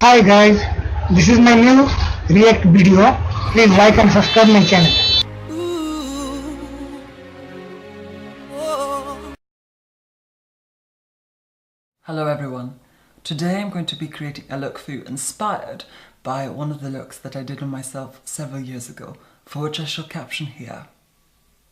Hi guys, this is my new react video. Please like and subscribe my channel. Hello everyone. Today I'm going to be creating a look for you inspired by one of the looks that I did on myself several years ago, for which I shall caption here.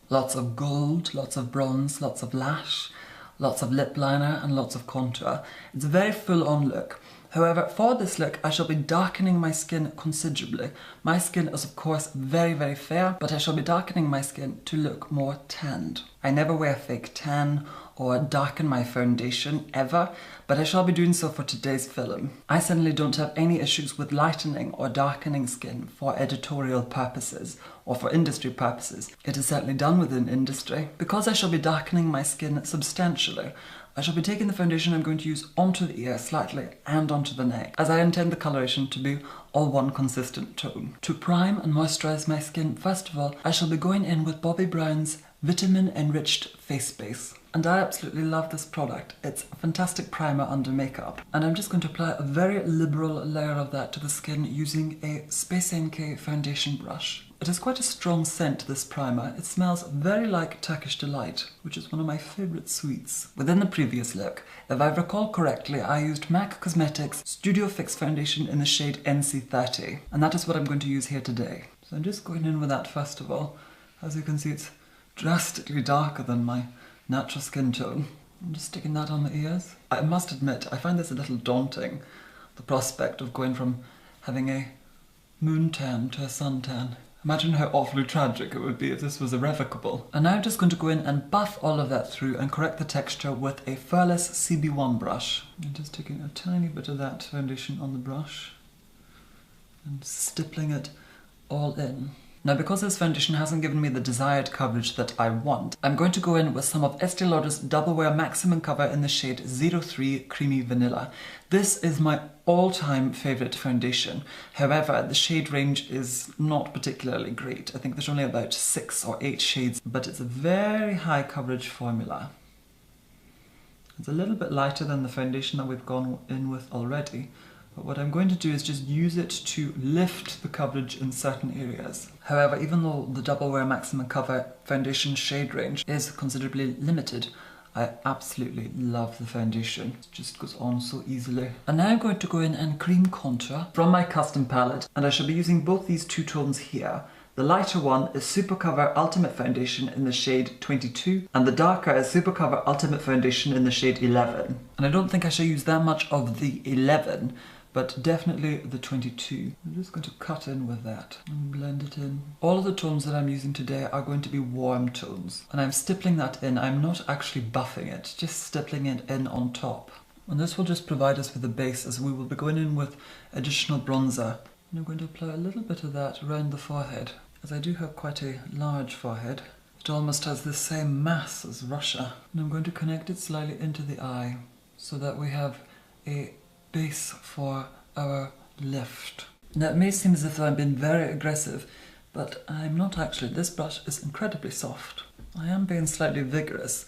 Lots of gold, lots of bronze, lots of lash, lots of lip liner and lots of contour. It's a very full-on look. However, for this look I shall be darkening my skin considerably. My skin is of course very, very fair, but I shall be darkening my skin to look more tanned. I never wear fake tan or darken my foundation ever, but I shall be doing so for today's film. I certainly don't have any issues with lightening or darkening skin for editorial purposes or for industry purposes. It is certainly done within industry. Because I shall be darkening my skin substantially, I shall be taking the foundation I'm going to use onto the ear slightly and onto the neck, as I intend the coloration to be all one consistent tone. To prime and moisturize my skin, first of all, I shall be going in with Bobbi Brown's Vitamin Enriched Face Base. And I absolutely love this product. It's a fantastic primer under makeup. And I'm just going to apply a very liberal layer of that to the skin using a Space NK foundation brush. It has quite a strong scent, this primer. It smells very like Turkish Delight, which is one of my favourite sweets. Within the previous look, if I recall correctly, I used MAC Cosmetics Studio Fix foundation in the shade NC30. And that is what I'm going to use here today. So I'm just going in with that first of all. As you can see, it's drastically darker than my natural skin tone. I'm just sticking that on the ears. I must admit, I find this a little daunting, the prospect of going from having a moon tan to a sun tan. Imagine how awfully tragic it would be if this was irrevocable. And now I'm just going to go in and buff all of that through and correct the texture with a Furless CB1 brush. I'm just taking a tiny bit of that foundation on the brush and stippling it all in. Now, because this foundation hasn't given me the desired coverage that I want, I'm going to go in with some of Estee Lauder's Double Wear Maximum Cover in the shade 03 Creamy Vanilla. This is my all-time favourite foundation. However, the shade range is not particularly great. I think there's only about 6 or 8 shades, but it's a very high coverage formula. It's a little bit lighter than the foundation that we've gone in with already. But what I'm going to do is just use it to lift the coverage in certain areas. However, even though the Double Wear Maximum Cover foundation shade range is considerably limited, I absolutely love the foundation. It just goes on so easily. And now I'm going to go in and cream contour from my custom palette, and I shall be using both these two tones here. The lighter one is Supercover Ultimate Foundation in the shade 22, and the darker is Supercover Ultimate Foundation in the shade 11. And I don't think I shall use that much of the 11, but definitely the 22. I'm just going to cut in with that and blend it in. All of the tones that I'm using today are going to be warm tones, and I'm stippling that in. I'm not actually buffing it, just stippling it in on top. And this will just provide us with a base, as we will be going in with additional bronzer. And I'm going to apply a little bit of that around the forehead, as I do have quite a large forehead. It almost has the same mass as Russia. And I'm going to connect it slightly into the eye, so that we have a base for our lift. Now, it may seem as if I'm being very aggressive, but I'm not actually. This brush is incredibly soft. I am being slightly vigorous,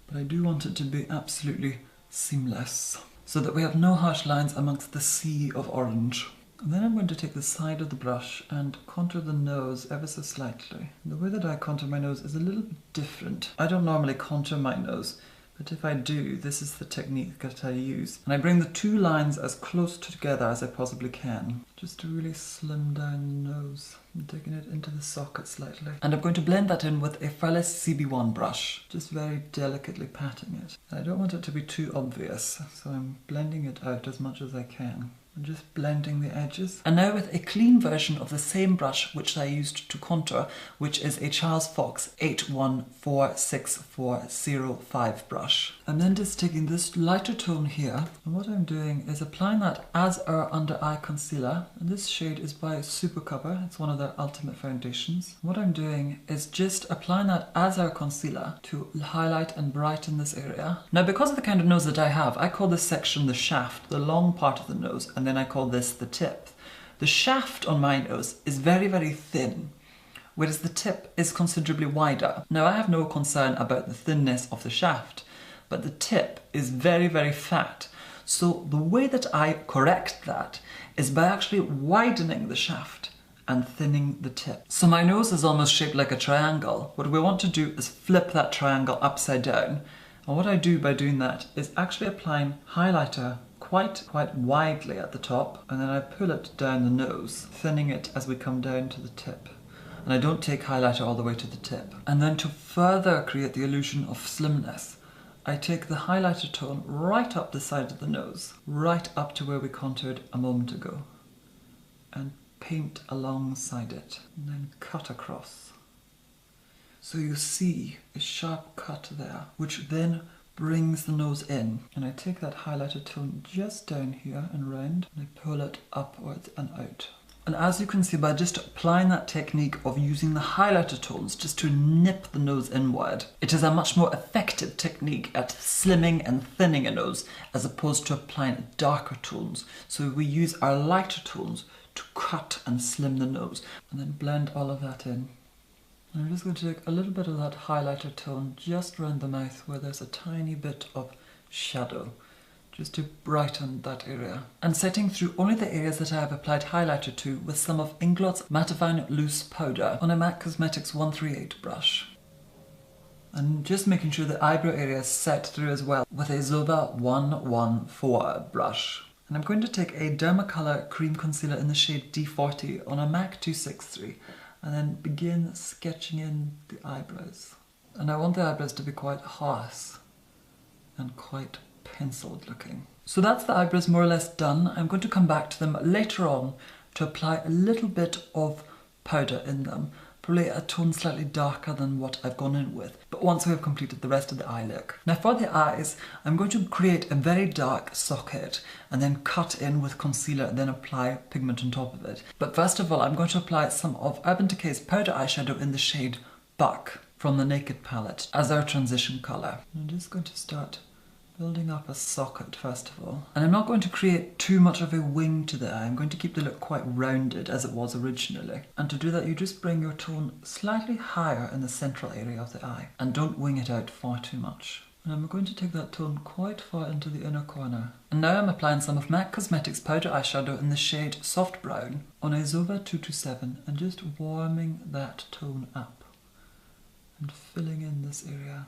but I do want it to be absolutely seamless, so that we have no harsh lines amongst the sea of orange. And then I'm going to take the side of the brush and contour the nose ever so slightly. The way that I contour my nose is a little bit different. I don't normally contour my nose, but if I do, this is the technique that I use. And I bring the two lines as close together as I possibly can, just to really slim down the nose. I'm taking it into the socket slightly. And I'm going to blend that in with a Furless CB1 brush, just very delicately patting it. And I don't want it to be too obvious, so I'm blending it out as much as I can. I'm just blending the edges. And now with a clean version of the same brush which I used to contour, which is a Charles Fox 814640 brush. I'm then just taking this lighter tone here, and what I'm doing is applying that as our under eye concealer. And this shade is by Supercover. It's one of their ultimate foundations. What I'm doing is just applying that as our concealer to highlight and brighten this area. Now, because of the kind of nose that I have, I call this section the shaft, the long part of the nose, and then I call this the tip. The shaft on my nose is very, very thin, whereas the tip is considerably wider. Now, I have no concern about the thinness of the shaft, but the tip is very, very fat. So the way that I correct that is by actually widening the shaft and thinning the tip. So my nose is almost shaped like a triangle. What we want to do is flip that triangle upside down. And what I do by doing that is actually applying highlighter quite widely at the top, and then I pull it down the nose, thinning it as we come down to the tip. And I don't take highlighter all the way to the tip. And then to further create the illusion of slimness, I take the highlighter tone right up the side of the nose, right up to where we contoured a moment ago, and paint alongside it, and then cut across. So you see a sharp cut there, which then brings the nose in. And I take that highlighter tone just down here and round, and I pull it upwards and out. And as you can see, by just applying that technique of using the highlighter tones just to nip the nose inward, it is a much more effective technique at slimming and thinning a nose as opposed to applying darker tones. So we use our lighter tones to cut and slim the nose, and then blend all of that in. I'm just going to take a little bit of that highlighter tone just around the mouth where there's a tiny bit of shadow, just to brighten that area. And setting through only the areas that I have applied highlighter to with some of Inglot's Mattifying Loose Powder on a MAC Cosmetics 138 brush. And just making sure the eyebrow area is set through as well with a Zova 114 brush. And I'm going to take a Dermacolor Cream Concealer in the shade D40 on a MAC 263 and then begin sketching in the eyebrows. And I want the eyebrows to be quite harsh and quite penciled looking. So that's the eyebrows more or less done. I'm going to come back to them later on to apply a little bit of powder in them, probably a tone slightly darker than what I've gone in with, but once we have completed the rest of the eye look. Now for the eyes, I'm going to create a very dark socket and then cut in with concealer and then apply pigment on top of it. But first of all, I'm going to apply some of Urban Decay's powder eyeshadow in the shade Buck from the Naked palette as our transition colour. I'm just going to start building up a socket first of all. And I'm not going to create too much of a wing to the eye. I'm going to keep the look quite rounded as it was originally. And to do that, you just bring your tone slightly higher in the central area of the eye and don't wing it out far too much. And I'm going to take that tone quite far into the inner corner. And now I'm applying some of MAC Cosmetics powder eyeshadow in the shade Soft Brown on a Zova 227 and just warming that tone up and filling in this area.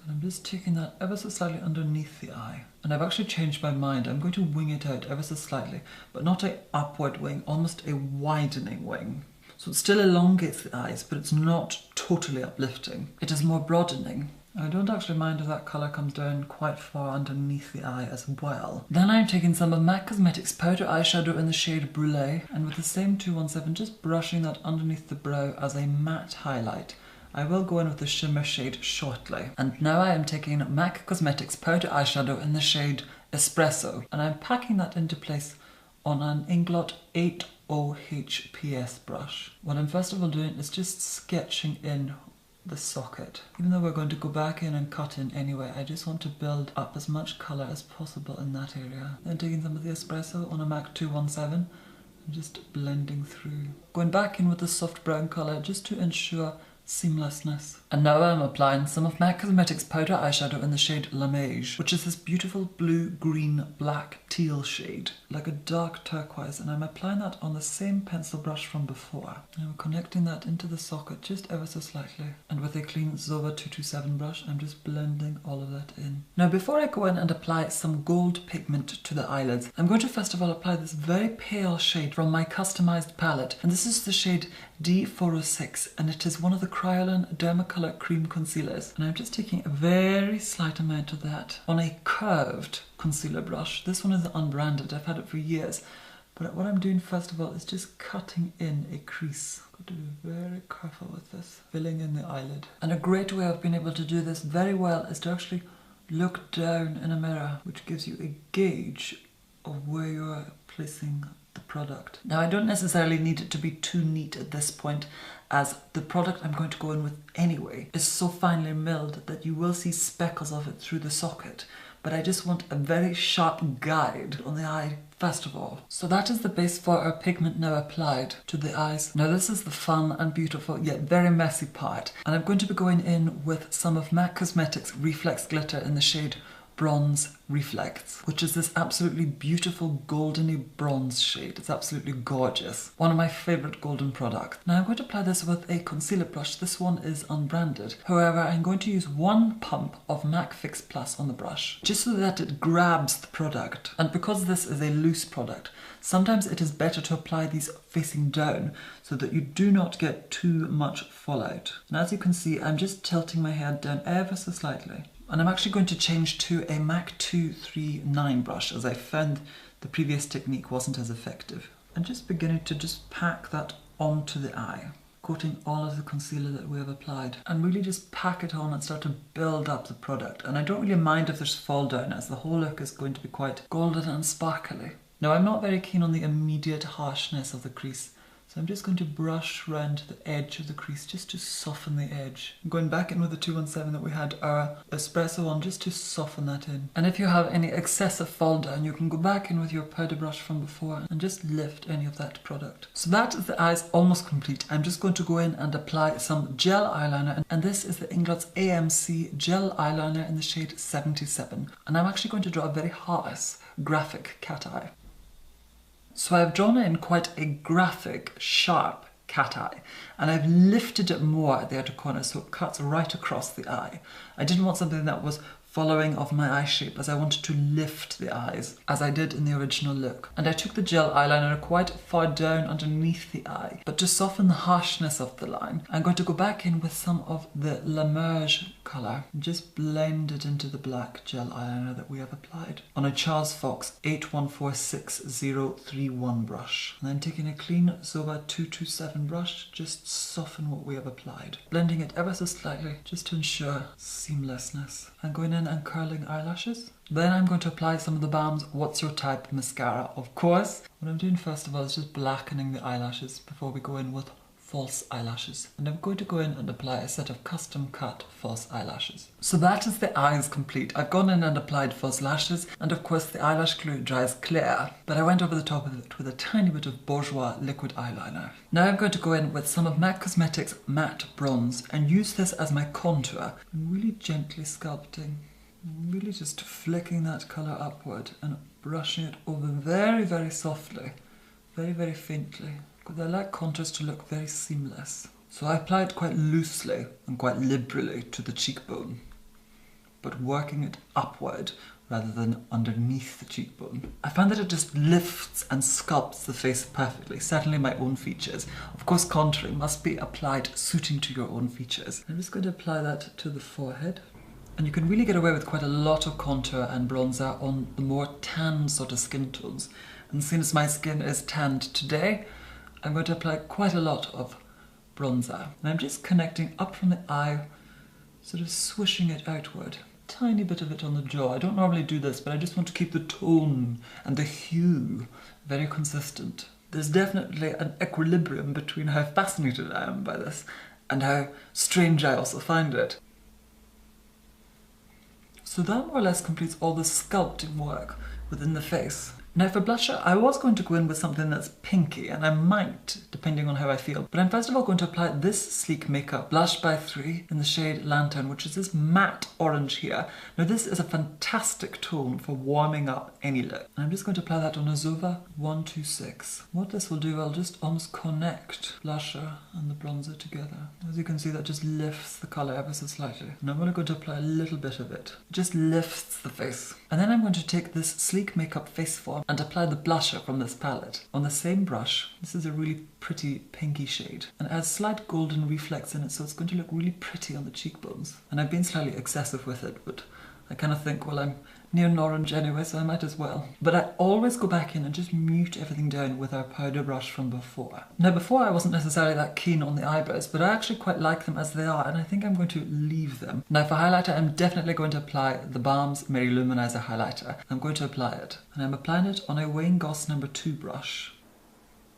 And I'm just taking that ever so slightly underneath the eye. And I've actually changed my mind. I'm going to wing it out ever so slightly, but not an upward wing, almost a widening wing. So it still elongates the eyes, but it's not totally uplifting. It is more broadening. I don't actually mind if that colour comes down quite far underneath the eye as well. Then I'm taking some of MAC Cosmetics powder eyeshadow in the shade Brûlée, and with the same 217 just brushing that underneath the brow as a matte highlight. I will go in with the shimmer shade shortly. And now I am taking MAC Cosmetics powder eyeshadow in the shade Espresso, and I'm packing that into place on an Inglot 80HPS brush. What I'm first of all doing is just sketching in the socket. Even though we're going to go back in and cut in anyway, I just want to build up as much colour as possible in that area. Then taking some of the Espresso on a MAC 217 and just blending through. Going back in with the soft brown colour just to ensure seamlessness. And now I'm applying some of MAC Cosmetics powder eyeshadow in the shade La Meige, which is this beautiful blue, green, black, teal shade, like a dark turquoise, and I'm applying that on the same pencil brush from before. And I'm connecting that into the socket just ever so slightly. And with a clean Zova 227 brush, I'm just blending all of that in. Now before I go in and apply some gold pigment to the eyelids, I'm going to first of all apply this very pale shade from my customized palette. And this is the shade D406, and it is one of the Kryolan Dermacolor Cream Concealers. And I'm just taking a very slight amount of that on a curved concealer brush. This one is unbranded, I've had it for years. But what I'm doing first of all is just cutting in a crease. Got to be very careful with this, filling in the eyelid. And a great way of being able to do this very well is to actually look down in a mirror, which gives you a gauge of where you're placing the product. Now I don't necessarily need it to be too neat at this point, as the product I'm going to go in with anyway is so finely milled that you will see speckles of it through the socket. But I just want a very sharp guide on the eye first of all. So that is the base for our pigment now applied to the eyes. Now this is the fun and beautiful yet very messy part, and I'm going to be going in with some of MAC Cosmetics Reflex Glitter in the shade Bronze Reflects, which is this absolutely beautiful goldeny bronze shade. It's absolutely gorgeous. One of my favourite golden products. Now I'm going to apply this with a concealer brush. This one is unbranded. However, I'm going to use one pump of MAC Fix Plus on the brush, just so that it grabs the product. And because this is a loose product, sometimes it is better to apply these facing down so that you do not get too much fallout. And as you can see, I'm just tilting my head down ever so slightly. And I'm actually going to change to a MAC 239 brush, as I found the previous technique wasn't as effective. I'm just beginning to just pack that onto the eye, coating all of the concealer that we have applied, and really just pack it on and start to build up the product. And I don't really mind if there's fall down, as the whole look is going to be quite golden and sparkly. Now, I'm not very keen on the immediate harshness of the crease, so I'm just going to brush around the edge of the crease just to soften the edge. I'm going back in with the 217 that we had our espresso on, just to soften that in. And if you have any excessive fall down, you can go back in with your powder brush from before and just lift any of that product. So that is the eyes almost complete. I'm just going to go in and apply some gel eyeliner, and this is the Inglot's AMC gel eyeliner in the shade 77. And I'm actually going to draw a very harsh graphic cat eye. So I've drawn in quite a graphic, sharp cat eye, and I've lifted it more at the outer corner so it cuts right across the eye. I didn't want something that was following of my eye shape, as I wanted to lift the eyes, as I did in the original look. And I took the gel eyeliner quite far down underneath the eye, but to soften the harshness of the line, I'm going to go back in with some of the La Merge colour and just blend it into the black gel eyeliner that we have applied on a Charles Fox 8146-031 brush. And then taking a clean Zoba 227 brush, just soften what we have applied, blending it ever so slightly just to ensure seamlessness. And going in and curling eyelashes. Then I'm going to apply some of the Balm's What's Your Type mascara. Of course, what I'm doing first of all is just blackening the eyelashes before we go in with false eyelashes. And I'm going to go in and apply a set of custom cut false eyelashes. So that is the eyes complete. I've gone in and applied false lashes, and of course the eyelash glue dries clear, but I went over the top of it with a tiny bit of Bourjois liquid eyeliner. Now I'm going to go in with some of MAC Cosmetics Matte Bronze and use this as my contour. I'm really gently sculpting, really just flicking that colour upward and brushing it over very, very softly, very, very faintly. Because I like contours to look very seamless. So I apply it quite loosely and quite liberally to the cheekbone, but working it upward rather than underneath the cheekbone. I find that it just lifts and sculpts the face perfectly, certainly my own features. Of course, contouring must be applied suiting to your own features. I'm just going to apply that to the forehead. And you can really get away with quite a lot of contour and bronzer on the more tan sort of skin tones. And since my skin is tanned today, I'm going to apply quite a lot of bronzer. And I'm just connecting up from the eye, sort of swishing it outward. Tiny bit of it on the jaw. I don't normally do this, but I just want to keep the tone and the hue very consistent. There's definitely an equilibrium between how fascinated I am by this and how strange I also find it. So that more or less completes all the sculpting work within the face. Now for blusher, I was going to go in with something that's pinky, and I might, depending on how I feel. But I'm first of all going to apply this Sleek Makeup Blush by 3 in the shade Lantern, which is this matte orange here. Now this is a fantastic tone for warming up any lip. And I'm just going to apply that on a Zova 126. What this will do, I'll just almost connect blusher and the bronzer together. As you can see, that just lifts the colour ever so slightly. And I'm only going to apply a little bit of it. It just lifts the face. And then I'm going to take this Sleek Makeup Face Form and apply the blusher from this palette on the same brush. This is a really pretty pinky shade, and it has slight golden reflex in it, so it's going to look really pretty on the cheekbones. And I've been slightly excessive with it, but I kind of think, well, I'm near an orange anyway, so I might as well. But I always go back in and just mute everything down with our powder brush from before. Now before I wasn't necessarily that keen on the eyebrows, but I actually quite like them as they are, and I think I'm going to leave them. Now for highlighter, I'm definitely going to apply the Balm's Mary Luminizer highlighter. I'm going to apply it, and I'm applying it on a Wayne Goss No. 2 brush.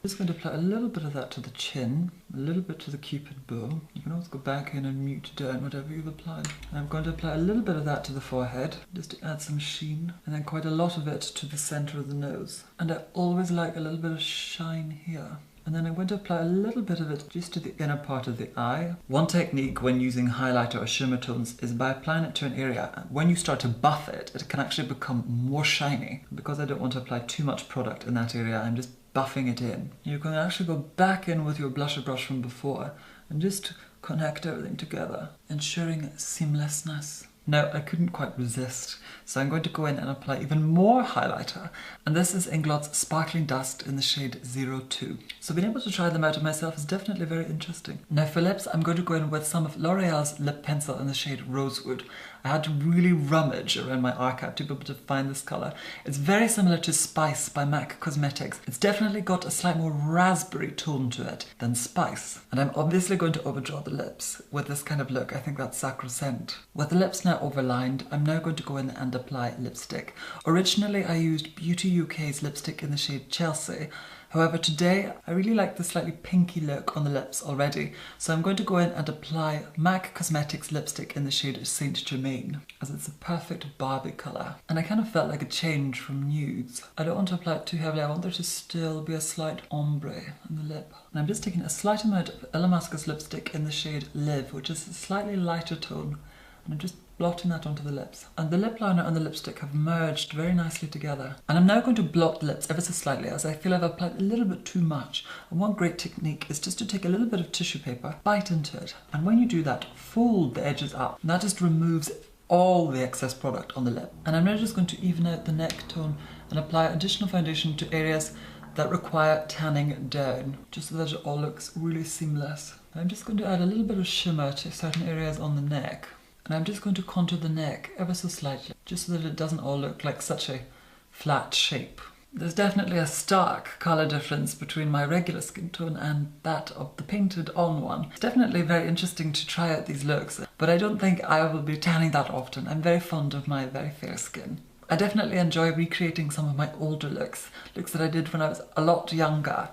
I'm just going to apply a little bit of that to the chin, a little bit to the cupid bow. You can always go back in and mute down whatever you've applied. I'm going to apply a little bit of that to the forehead, just to add some sheen, and then quite a lot of it to the centre of the nose. And I always like a little bit of shine here. And then I'm going to apply a little bit of it just to the inner part of the eye. One technique when using highlighter or shimmer tones is by applying it to an area. When you start to buff it, it can actually become more shiny. Because I don't want to apply too much product in that area, I'm just buffing it in. You can actually go back in with your blusher brush from before and just connect everything together, ensuring seamlessness. No, I couldn't quite resist, so I'm going to go in and apply even more highlighter. And this is Inglott's Sparkling Dust in the shade 02. So being able to try them out on myself is definitely very interesting. Now for lips, I'm going to go in with some of L'Oreal's lip pencil in the shade Rosewood. I had to really rummage around my archive to be able to find this colour. It's very similar to Spice by MAC Cosmetics. It's definitely got a slight more raspberry tone to it than Spice. And I'm obviously going to overdraw the lips with this kind of look. I think that's sacrosanct. With the lips now overlined, I'm now going to go in and apply lipstick. Originally I used Beauty UK's lipstick in the shade Chelsea. However, today I really like the slightly pinky look on the lips already, so I'm going to go in and apply MAC Cosmetics lipstick in the shade Saint Germain, as it's a perfect Barbie colour. And I kind of felt like a change from nudes. I don't want to apply it too heavily, I want there to still be a slight ombre on the lip. And I'm just taking a slight amount of Illamasqua lipstick in the shade Live, which is a slightly lighter tone, and I'm just blotting that onto the lips. And the lip liner and the lipstick have merged very nicely together. And I'm now going to blot the lips ever so slightly, as I feel I've applied a little bit too much. And one great technique is just to take a little bit of tissue paper, bite into it, and when you do that, fold the edges up. And that just removes all the excess product on the lip. And I'm now just going to even out the neck tone and apply additional foundation to areas that require tanning down, just so that it all looks really seamless. I'm just going to add a little bit of shimmer to certain areas on the neck. And I'm just going to contour the neck ever so slightly, just so that it doesn't all look like such a flat shape. There's definitely a stark colour difference between my regular skin tone and that of the painted on one. It's definitely very interesting to try out these looks, but I don't think I will be tanning that often. I'm very fond of my very fair skin. I definitely enjoy recreating some of my older looks that I did when I was a lot younger.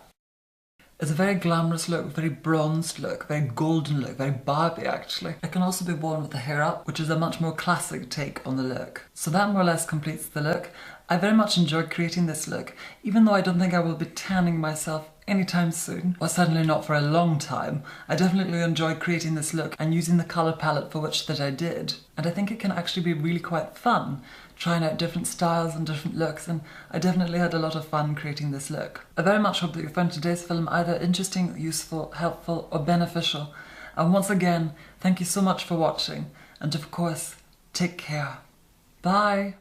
It's a very glamorous look, very bronzed look, very golden look, very Barbie actually. It can also be worn with the hair up, which is a much more classic take on the look. So that more or less completes the look. I very much enjoyed creating this look, even though I don't think I will be tanning myself anytime soon, or certainly not for a long time. I definitely enjoyed creating this look and using the colour palette for which that I did. And I think it can actually be really quite fun, trying out different styles and different looks, and I definitely had a lot of fun creating this look. I very much hope that you found today's film either interesting, useful, helpful or beneficial. And once again, thank you so much for watching, and of course, take care. Bye!